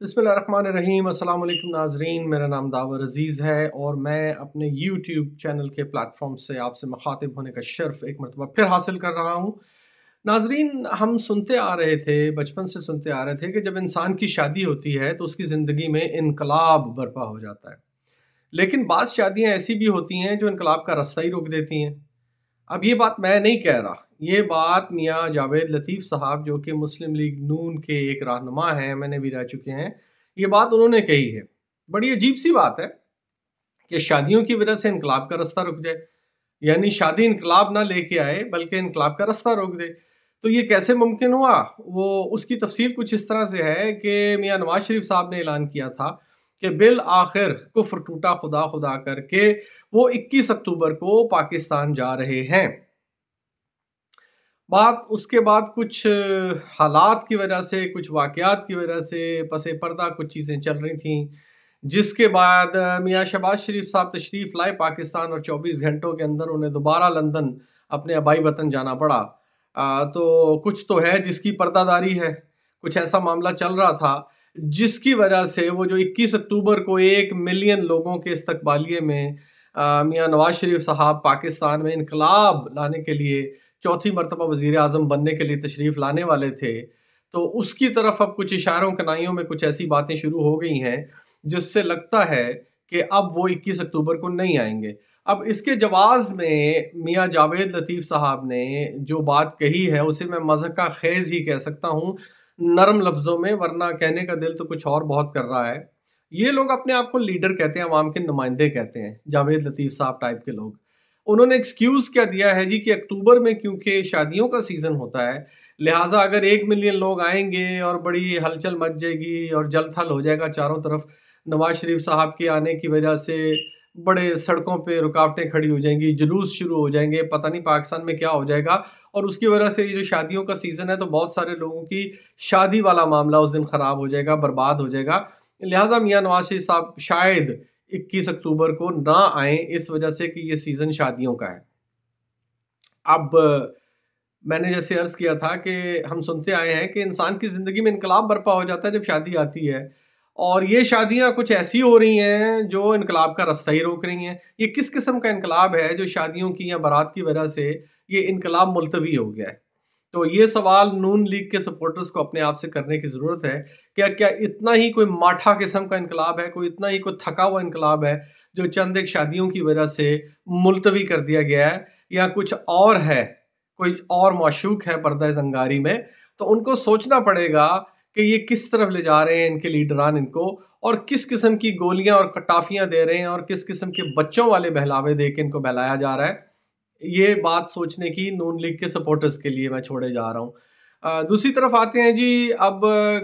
बिस्मिल्लाहिर्रहमानिर्रहीम। अस्सलाम वालेकुम नाज़रीन, मेरा नाम दावर अज़ीज़ है और मैं अपने यूट्यूब चैनल के प्लेटफॉर्म से आपसे मुखातिब होने का शर्फ़ एक मरतबा फिर हासिल कर रहा हूँ। नाज़रीन, हम सुनते आ रहे थे, बचपन से सुनते आ रहे थे कि जब इंसान की शादी होती है तो उसकी ज़िंदगी में इनकलाब बर्पा हो जाता है। लेकिन बाज़ शादियाँ ऐसी भी होती हैं जो इनकलाब का रास्ता ही रोक देती हैं। अब ये बात मैं नहीं कह रहा, ये बात मियाँ जावेद लतीफ़ साहब जो कि मुस्लिम लीग नून के एक रहनुमा हैं, एमएनए भी रह चुके हैं, ये बात उन्होंने कही है। बड़ी अजीब-सी बात है कि शादियों की वजह से इनकलाब का रास्ता रुक जाए। यानी शादी इनकलाब ना लेके आए बल्कि इनकलाब का रास्ता रोक दे। तो ये कैसे मुमकिन हुआ? वो उसकी तफ़सील कुछ इस तरह से है कि मियाँ नवाज़ शरीफ साहब ने ऐलान किया था कि बिल आखिर कुफ़्र टूटा खुदा खुदा करके वो 21 अक्टूबर को पाकिस्तान जा रहे हैं। बात उसके बाद कुछ हालात की वजह से, कुछ वाक़यात की वजह से पस-ए-पर्दा कुछ चीज़ें चल रही थीं, जिसके बाद मियाँ शहबाज़ शरीफ साहब तशरीफ़ लाए पाकिस्तान और 24 घंटों के अंदर उन्हें दोबारा लंदन अपने आबाई वतन जाना पड़ा। तो कुछ तो है जिसकी पर्दादारी है, कुछ ऐसा मामला चल रहा था, जिसकी वजह से वो जो 21 अक्टूबर को 1 मिलियन लोगों के इस्तकबालिये में मियाँ नवाज़ शरीफ साहब पाकिस्तान में इनकलाब लाने के लिए चौथी मर्तबा वज़ीर-ए-आज़म बनने के लिए तशरीफ़ लाने वाले थे, तो उसकी तरफ अब कुछ इशारों-कनाइयों में कुछ ऐसी बातें शुरू हो गई हैं, जिससे लगता है कि अब वो 21 अक्टूबर को नहीं आएँगे। अब इसके जवाज़ में मियाँ जावेद लतीफ़ साहब ने जो बात कही है, उसे मैं मज़ाक़ा ख़ेज़ ही कह सकता हूँ, नरम लफ्ज़ों में, वरना कहने का दिल तो कुछ और बहुत कर रहा है। ये लोग अपने आप को लीडर कहते हैं, अवाम के नुमाइंदे कहते हैं, जावेद लतीफ़ साहब टाइप के लोग। उन्होंने एक्सक्यूज़ क्या दिया है जी कि अक्टूबर में क्योंकि शादियों का सीज़न होता है, लिहाज़ा अगर 1 मिलियन लोग आएँगे और बड़ी हलचल मच जाएगी और जल-थल हो जाएगा चारों तरफ, नवाज़ शरीफ साहब के आने की वजह से बड़े सड़कों पे रुकावटें खड़ी हो जाएँगी, जुलूस शुरू हो जाएँगे, पता नहीं पाकिस्तान में क्या हो जाएगा और उसकी वजह से ये जो शादियों का सीज़न है, तो बहुत सारे लोगों की शादी वाला मामला उस दिन ख़राब हो जाएगा, बर्बाद हो जाएगा। लिहाज़ा मियाँ नवाज़ शरीफ साहब शायद 21 अक्टूबर को ना आएँ, इस वजह से कि ये सीज़न शादियों का है। अब मैंने जैसे अर्ज़ किया था कि हम सुनते आए हैं कि इंसान की ज़िंदगी में इनकलाब बर्पा हो जाता है जब शादी आती है और ये शादियाँ कुछ ऐसी हो रही हैं जो इनकलाब का रास्ता ही रोक रही हैं। ये किस किस्म का इनकलाब है जो शादियों की या बारात की वजह से ये इनकलाब मुलतवी हो गया है? तो ये सवाल नून लीग के सपोर्टर्स को अपने आप से करने की ज़रूरत है। क्या क्या इतना ही कोई माठा किस्म का इनकलाब है, कोई इतना ही कोई थका हुआ इनकलाब है, जो चंद एक शादियों की वजह से मुलतवी कर दिया गया है या कुछ और है, कोई और माशूक है पर्दा ज़ंगारी में, तो उनको सोचना पड़ेगा कि ये किस तरफ ले जा रहे हैं इनके लीडरान इनको और किस किस्म की गोलियाँ और कटाफियाँ दे रहे हैं और किस किस्म के बच्चों वाले बहलावे दे के इनको बहलाया जा रहा है। ये बात सोचने की नून लीग के सपोर्टर्स के लिए मैं छोड़े जा रहा हूँ। दूसरी तरफ आते हैं जी, अब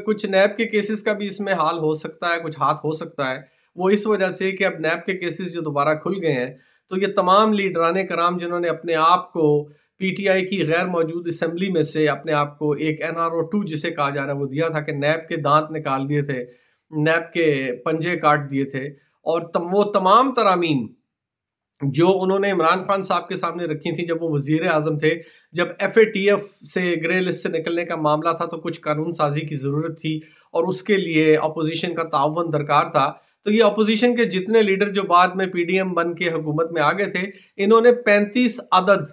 कुछ नैब के केसेस का भी इसमें हाल हो सकता है, कुछ हाथ हो सकता है। वो इस वजह से कि अब नैब के केसेस जो दोबारा खुल गए हैं, तो ये तमाम लीडरान कराम जिन्होंने अपने आप को पीटीआई की गैर मौजूद असेंबली में से अपने आप को एक एनआरओ 2 जिसे कहा जा रहा है वो दिया था कि नैब के दाँत निकाल दिए थे, नैब के पंजे काट दिए थे और वो तमाम तरामीम जो उन्होंने इमरान खान साहब के सामने रखी थी जब वो वज़ीर आज़म थे, जब एफएटीएफ से ग्रे लिस्ट से निकलने का मामला था तो कुछ कानून साज़ी की ज़रूरत थी और उसके लिए अपोज़िशन का ताउव्वुन दरकार था। तो ये अपोज़िशन के जितने लीडर जो बाद में पीडीएम बन के हुकूमत में आ गए थे, इन्होंने 35 अदद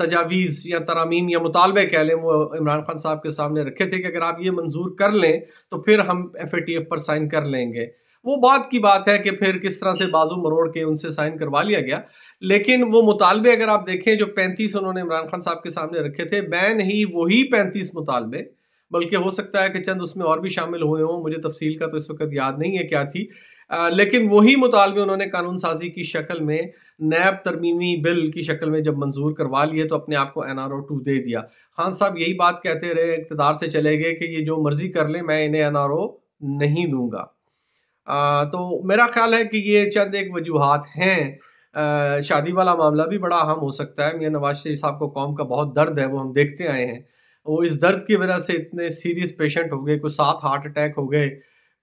तजावीज़ या तरामीम या मुतालबे कह लें वो इमरान खान साहब के सामने रखे थे कि अगर आप ये मंज़ूर कर लें, तो फिर हम एफएटीएफ पर साइन कर लेंगे। वो बात की बात है कि फिर किस तरह से बाजू मरोड़ के उनसे साइन करवा लिया गया। लेकिन वो मुतालबे अगर आप देखें जो 35 उन्होंने इमरान खान साहब के सामने रखे थे, बैन ही वही 35 मुतालबे, बल्कि हो सकता है कि चंद उसमें और भी शामिल हुए हों, मुझे तफ़सील का तो इस वक़्त याद नहीं है क्या थी। लेकिन वही मुतालबे उन्होंने कानून साज़ी की शक्ल में, नैब तरमीमी बिल की शक्ल में जब मंज़ूर करवा लिए तो अपने आप को एनआरओ 2 दे दिया। खान साहब यही बात कहते रहे, इक़्तिदार से चले गए कि ये जो मर्ज़ी कर लें, मैं इन्हें एनआरओ नहीं दूँगा। तो मेरा ख़्याल है कि ये चंद एक वजूहात हैं। शादी वाला मामला भी बड़ा अहम हो सकता है। मियाँ नवाज़ शरीफ साहब को कौम का बहुत दर्द है, वो हम देखते आए हैं। वो इस दर्द की वज़ह से इतने सीरियस पेशेंट हो गए, कोई 7 हार्ट अटैक हो गए,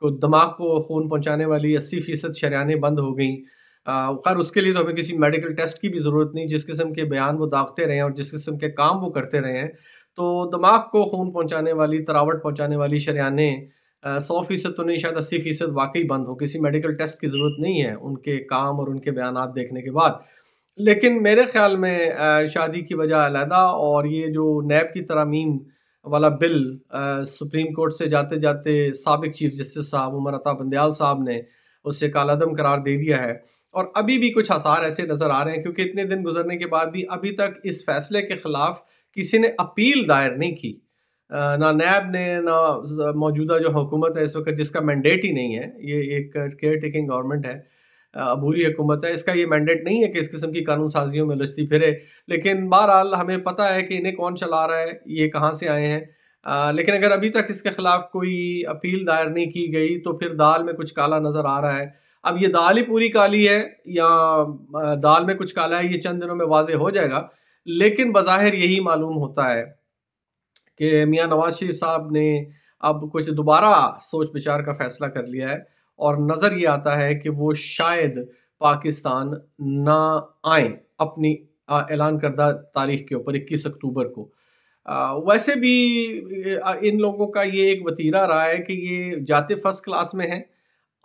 कोई दिमाग को खून पहुँचाने वाली 80% शरेयानें बंद हो गईं। ख़ैर उसके लिए तो हमें किसी मेडिकल टेस्ट की भी ज़रूरत नहीं, जिस किस्म के बयान वो दागते रहे हैं और जिस किस्म के काम वो करते रहे हैं। तो दिमाग को खून पहुँचाने वाली, तरावट पहुँचाने वाली शरेयानें 100% तो नहीं, शायद 80% वाक़ई बंद हो, किसी मेडिकल टेस्ट की ज़रूरत नहीं है उनके काम और उनके बयानात देखने के बाद। लेकिन मेरे ख़्याल में शादी की वजह अलहदा और ये जो नैब की तरमीम वाला बिल सुप्रीम कोर्ट से जाते-जाते साबिक़ चीफ़ जस्टिस साहब उमर अता बंदयाल साहब ने उसे कालादम करार दे दिया है। और अभी भी कुछ आसार ऐसे नज़र आ रहे हैं, क्योंकि इतने दिन गुज़रने के बाद भी अभी तक इस फ़ैसले के ख़िलाफ़ किसी ने अपील दायर नहीं की। ना नैब ने, ना मौजूदा जो हुकूमत है इस वक़्त, जिसका मैंडेट ही नहीं है, ये एक केयर टेकिंग गवर्नमेंट है, अबूरी हुकूमत है, इसका ये मैंडेट नहीं है कि इस किस्म की कानून साज़ियों में उलझती फिरे। लेकिन बहरहाल हमें पता है कि इन्हें कौन चला रहा है, ये कहाँ से आए हैं। लेकिन अगर अभी तक इसके ख़िलाफ़ कोई अपील दायर नहीं की गई तो फिर दाल में कुछ काला नज़र आ रहा है। अब ये दाल ही पूरी काली है या दाल में कुछ काला है, ये चंद दिनों में वाज़ेह हो जाएगा। लेकिन बज़ाहिर यही मालूम होता है कि मियाँ नवाज़ शरीफ साहब ने अब कुछ दोबारा सोच-विचार का फ़ैसला कर लिया है और नज़र ये आता है कि वो शायद पाकिस्तान ना आएँ अपनी ऐलान करदा तारीख़ के ऊपर 21 अक्टूबर को। वैसे भी इन लोगों का ये एक वतीरा रहा है कि ये जाते फ़र्स्ट क्लास में हैं,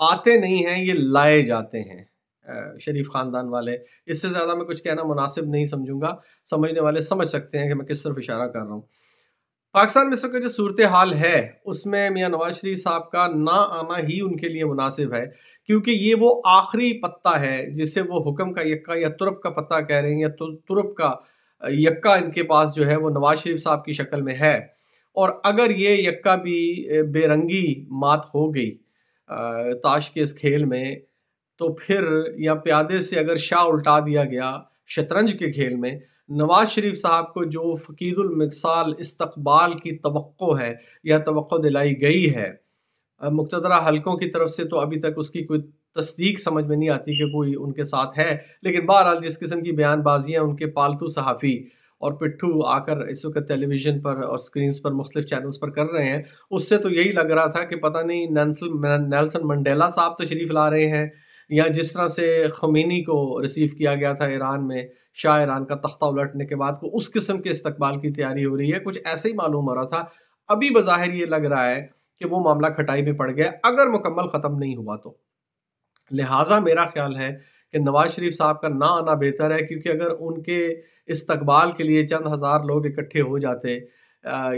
आते नहीं हैं, ये लाए जाते हैं। शरीफ ख़ानदान वाले। इससे ज़्यादा मैं कुछ कहना मुनासिब नहीं समझूँगा, समझने वाले समझ सकते हैं कि मैं किस तरफ इशारा कर रहा हूँ। पाकिस्तान में इस वक़्त जो सूरत-ए-हाल है, उसमें मियाँ नवाज़ शरीफ साहब का ना आना ही उनके लिए मुनासिब है, क्योंकि ये वो आखिरी पत्ता है, जिसे वो हुक्म का यक्का या तुरप का पत्ता कह रहे हैं, या तुरप का यक्का इनके पास जो है वो नवाज़ शरीफ साहब की शक्ल में है। और अगर ये यक्का भी बेरंगी मात हो गई ताश के इस खेल में, तो फिर या प्यादे से अगर शाह उल्टा दिया गया शतरंज के खेल में, नवाज़ शरीफ साहब को जो फ़कीदुल मिसाल इस्तक़बाल की तवक्को है या तवक्को दिलाई गई है मुक़तदरा हलकों की तरफ से, तो अभी तक उसकी कोई तस्दीक समझ में नहीं आती कि कोई उनके साथ है। लेकिन बहरहाल जिस किस्म की बयानबाज़ियाँ उनके पालतू सहाफ़ी और पिट्ठू आकर इस वक़्त टेलीविज़न पर और स्क्रीन्स पर मुख्तलिफ़ चैनल्स पर कर रहे हैं, उससे तो यही लग रहा था कि पता नहीं नेल्सन मंडेला साहब तशरीफ़ ला रहे हैं, या जिस तरह से ख़मीनी को रिसीव किया गया था ईरान में, शाह ईरान का तख्ता उलटने के बाद को उस किस्म के इस्तक़बाल की तैयारी हो रही है, कुछ ऐसे ही मालूम हो रहा था। अभी बज़ाहिर ये लग रहा है कि वो मामला खटाई में पड़ गया, अगर मुकम्मल ख़त्म नहीं हुआ तो। लिहाज़ा मेरा ख़्याल है कि नवाज़ शरीफ साहब का ना आना बेहतर है, क्योंकि अगर उनके इस्तक़बाल के लिए चंद हज़ार लोग इकट्ठे हो जाते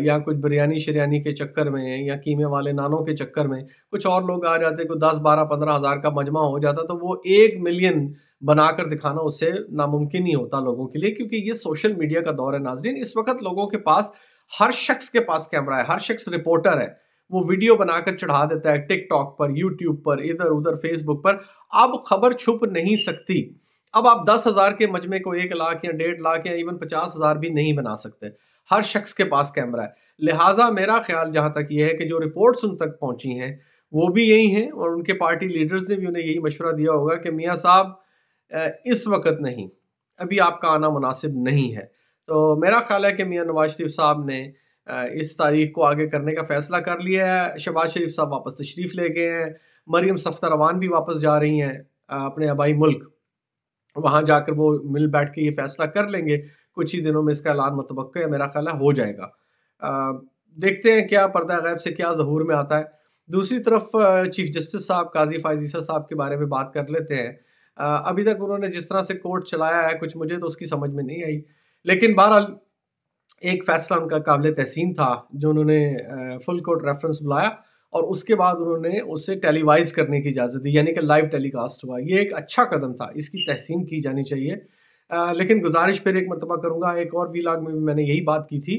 या कुछ बिरयानी-शिरयानी के चक्कर में या कीमे वाले नानों के चक्कर में कुछ और लोग आ जाते, कोई 10, 12, 15 हज़ार का मजमा हो जाता, तो वो 1 मिलियन बनाकर दिखाना उससे नामुमकिन ही होता लोगों के लिए, क्योंकि ये सोशल मीडिया का दौर है नाज़रीन। इस वक़्त लोगों के पास, हर शख़्स के पास कैमरा है, हर शख़्स रिपोर्टर है। वो वीडियो बनाकर चढ़ा देता है टिकटॉक पर, यूट्यूब पर, इधर-उधर फेसबुक पर। अब खबर छुप नहीं सकती। अब आप 10,000 के मजमे को 1 लाख या 1.5 लाख या इवन 50,000 भी नहीं बना सकते। हर शख्स के पास कैमरा है। लिहाज़ा मेरा ख़्याल जहाँ तक ये है कि जो रिपोर्ट्स उन तक पहुँची हैं, वो भी यही हैं और उनके पार्टी लीडर्स ने भी उन्हें यही मशवरा दिया होगा कि मियाँ साहब इस वक़्त नहीं, अभी आपका आना मुनासिब नहीं है। तो मेरा ख़्याल है कि मियाँ नवाज़ शरीफ साहब ने इस तारीख़ को आगे करने का फ़ैसला कर लिया है। शहबाज़ शरीफ साहब वापस तशरीफ़ ले गए हैं। मरियम सफ़दर रवान भी वापस जा रही हैं अपने आबाई मुल्क। वहाँ जाकर वो मिल बैठ के ये फ़ैसला कर लेंगे। कुछ ही दिनों में इसका ऐलान मुतवक्किल है, मेरा ख़्याल है हो जाएगा। देखते हैं क्या पर्दा गैब से क्या ज़हूर में आता है। दूसरी तरफ चीफ़ जस्टिस साहब काज़ी फ़ायज़ ईसा साहब के बारे में बात कर लेते हैं। अभी तक उन्होंने जिस तरह से कोर्ट चलाया है, कुछ मुझे तो उसकी समझ में नहीं आई। लेकिन बहरहाल एक फ़ैसला उनका काबिल तहसीन था, जो उन्होंने फुल कोर्ट रेफ़रेंस बुलाया और उसके बाद उन्होंने उसे टेलीवाइज़ करने की इजाज़त दी, यानी कि लाइव टेलीकास्ट हुआ। ये एक अच्छा कदम था, इसकी तहसीन की जानी चाहिए। लेकिन गुज़ारिश फिर एक मरतबा करूँगा, एक और वीलॉग में भी मैंने यही बात की थी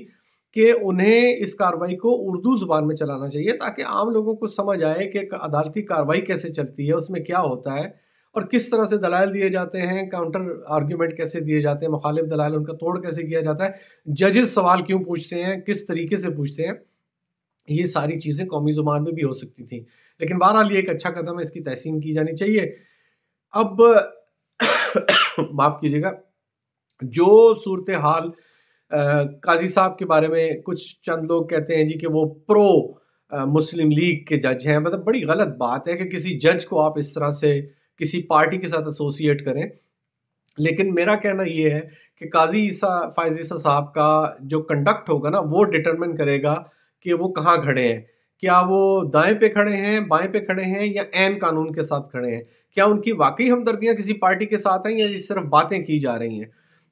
कि उन्हें इस कार्रवाई को उर्दू ज़ुबान में चलाना चाहिए, ताकि आम लोगों को समझ आए कि एक अदालती कार्रवाई कैसे चलती है, उसमें क्या होता है और किस तरह से दलाइल दिए जाते हैं, काउंटर आर्गुमेंट कैसे दिए जाते हैं, मुखालिफ दलाइल उनका तोड़ कैसे किया जाता है, जजेस सवाल क्यों पूछते हैं, किस तरीके से पूछते हैं। ये सारी चीज़ें कौमी ज़ुबान में भी हो सकती थी। लेकिन बहरहाल ये एक अच्छा कदम है, इसकी तहसीन की जानी चाहिए। अब माफ़ कीजिएगा, जो सूरत-ए-हाल काज़ी साहब के बारे में कुछ चंद लोग कहते हैं जी कि वो प्रो मुस्लिम लीग के जज हैं। मतलब बड़ी गलत बात है कि किसी जज को आप इस तरह से किसी पार्टी के साथ एसोसिएट करें। लेकिन मेरा कहना ये है कि काज़ी फ़ायज़ ईसा साहब का जो कंडक्ट होगा ना, वो डिटरमिन करेगा कि वो कहाँ खड़े हैं। क्या वो दाएं पे खड़े हैं, बाएं पे खड़े हैं, या ऐन कानून के साथ खड़े हैं? क्या उनकी वाकई हमदर्दियां किसी पार्टी के साथ हैं, या ये सिर्फ बातें की जा रही हैं?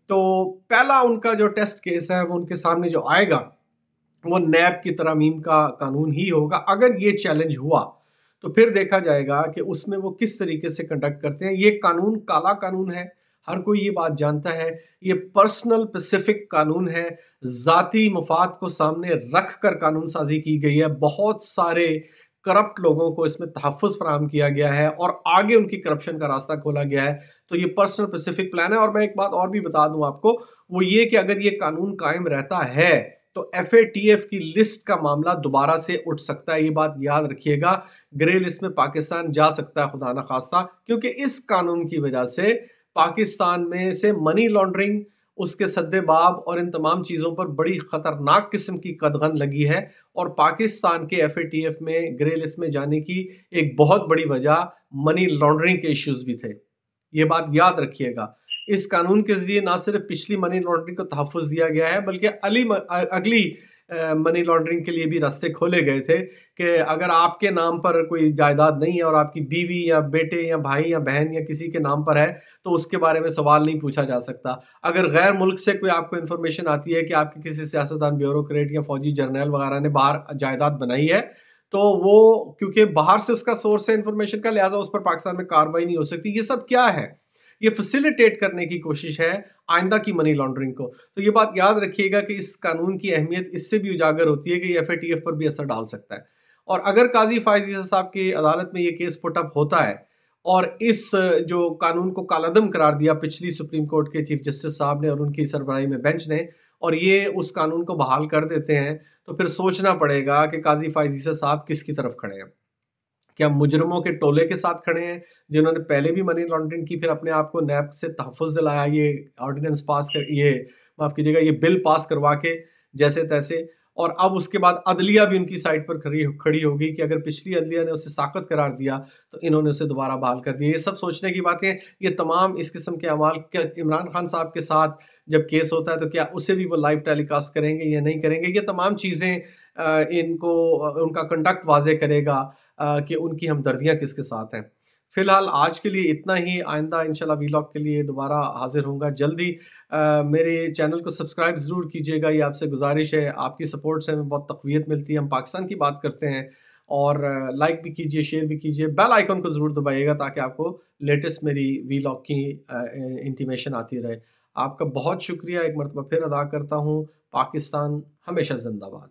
तो पहला उनका जो टेस्ट केस है वो उनके सामने जो आएगा वो नैब की तरमीम का कानून ही होगा। अगर ये चैलेंज हुआ तो फिर देखा जाएगा कि उसमें वो किस तरीके से कंडक्ट करते हैं। ये कानून काला कानून है, हर कोई ये बात जानता है। ये पर्सनल स्पेसिफिक कानून है, जाती मफाद को सामने रख कर कानून साजी की गई है। बहुत सारे करप्ट लोगों को इसमें तहफ़्फ़ुज़ फराहम किया गया है और आगे उनकी करप्शन का रास्ता खोला गया है। तो ये पर्सनल स्पेसिफिक प्लान है। और मैं एक बात और भी बता दूं आपको, वो ये कि अगर ये कानून कायम रहता है तो एफएटीएफ की लिस्ट का मामला दोबारा से उठ सकता है। ये बात याद रखिएगा, ग्रे लिस्ट में पाकिस्तान जा सकता है खुदा ना खास्ता, क्योंकि इस कानून की वजह से पाकिस्तान में से मनी लॉन्ड्रिंग, उसके सद्देबाब और इन तमाम चीज़ों पर बड़ी खतरनाक किस्म की कदगन लगी है। और पाकिस्तान के एफएटीएफ में ग्रे लिस्ट में जाने की एक बहुत बड़ी वजह मनी लॉन्ड्रिंग के इश्यूज भी थे। ये बात याद रखिएगा। इस कानून के ज़रिए ना सिर्फ पिछली मनी लॉन्ड्रिंग को तहफ़्फ़ुज़ दिया गया है, बल्कि अगली मनी लॉन्ड्रिंग के लिए भी रास्ते खोले गए थे कि अगर आपके नाम पर कोई जायदाद नहीं है और आपकी बीवी या बेटे या भाई या बहन या किसी के नाम पर है, तो उसके बारे में सवाल नहीं पूछा जा सकता। अगर गैर मुल्क से कोई आपको इन्फॉर्मेशन आती है कि आपके किसी सियासतदान, ब्यूरोक्रेट या फौजी जर्नैल वगैरह ने बाहर जायदाद बनाई है, तो वो क्योंकि बाहर से उसका सोर्स है इन्फॉर्मेशन का, लिहाजा उस पर पाकिस्तान में कार्रवाई नहीं हो सकती। ये सब क्या है? ये फैसिलिटेट करने की कोशिश है आइंदा की मनी लॉन्ड्रिंग को। तो ये बात याद रखिएगा कि इस कानून की अहमियत इससे भी उजागर होती है कि ये एफएटीएफ पर भी असर डाल सकता है। और अगर काजी फायज ईसा साहब की अदालत में ये केस पुट अप होता है और इस जो कानून को कालादम करार दिया पिछली सुप्रीम कोर्ट के चीफ जस्टिस साहब ने और उनकी सरबराही में बेंच ने, और ये उस कानून को बहाल कर देते हैं, तो फिर सोचना पड़ेगा कि काजी फायज ईसा साहब किसकी तरफ खड़े हैं। क्या मुजरिमों के टोले के साथ खड़े हैं जिन्होंने पहले भी मनी लॉन्ड्रिंग की, फिर अपने आप को नैब से तहफ़्फ़ुज़ दिलाया, ये ऑर्डिनेंस पास कर, ये माफ़ कीजिएगा, ये बिल पास करवा के जैसे तैसे। और अब उसके बाद अदलिया भी उनकी साइड पर खड़ी होगी कि अगर पिछली अदलिया ने उसे साक़त करार दिया तो इन्होंने उसे दोबारा बहाल कर दिया। ये सब सोचने की बातें हैं। ये तमाम इस किस्म के अमाल, क्या इमरान खान साहब के साथ जब केस होता है तो क्या उसे भी वो लाइव टेलीकास्ट करेंगे या नहीं करेंगे? ये तमाम चीज़ें इनको उनका कंडक्ट वाज़े करेगा कि उनकी हमदर्दियाँ किसके साथ हैं। फ़िलहाल आज के लिए इतना ही। आइंदा इंशाल्लाह वीलॉग के लिए दोबारा हाज़िर होऊँगा जल्दी। मेरे चैनल को सब्सक्राइब ज़रूर कीजिएगा, ये आपसे गुज़ारिश है। आपकी सपोर्ट से हमें बहुत तक़वियत मिलती है। हम पाकिस्तान की बात करते हैं। और लाइक भी कीजिए, शेयर भी कीजिए, बेल आइकन को ज़रूर दबाइएगा ताकि आपको लेटेस्ट मेरी वीलॉग की इंटीमेशन आती रहे। आपका बहुत शुक्रिया एक मरतबा फिर अदा करता हूँ। पाकिस्तान हमेशा ज़िंदाबाद।